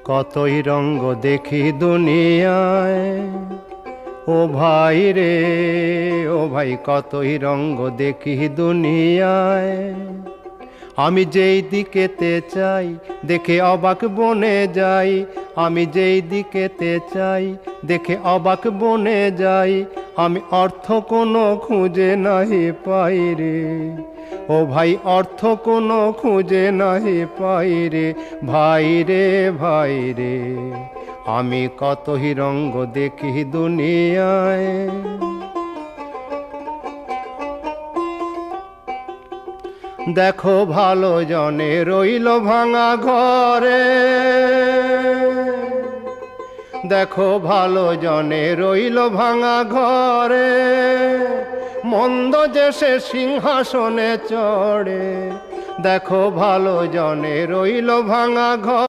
কতই রঙ্গ দেখি দুনিয়ায়, ও ভাই রে ও ভাই, কতই রঙ্গ দেখি দুনিয়ায়। আমি যেই দিকেতে চাই দেখে অবাক বনে যাই, আমি যেই দিকেতে চাই দেখে অবাক বনে যাই। আমি অর্থ কোনো খুঁজে নাহি পাই রে, ও ভাই অর্থ কোনো খুঁজে নাহি পাই রে। ভাই রে ভাই রে, আমি কতই রঙ্গ দেখি দুনিয়ায়। দেখো ভালো জনে রইল ভাঙা ঘরে, দেখো ভালো জনে রইল ভাঙা ঘরে। মন্দ যে সে সিংহাসনে চড়ে, দেখো ভালো জনে রইল ভাঙা ঘরে।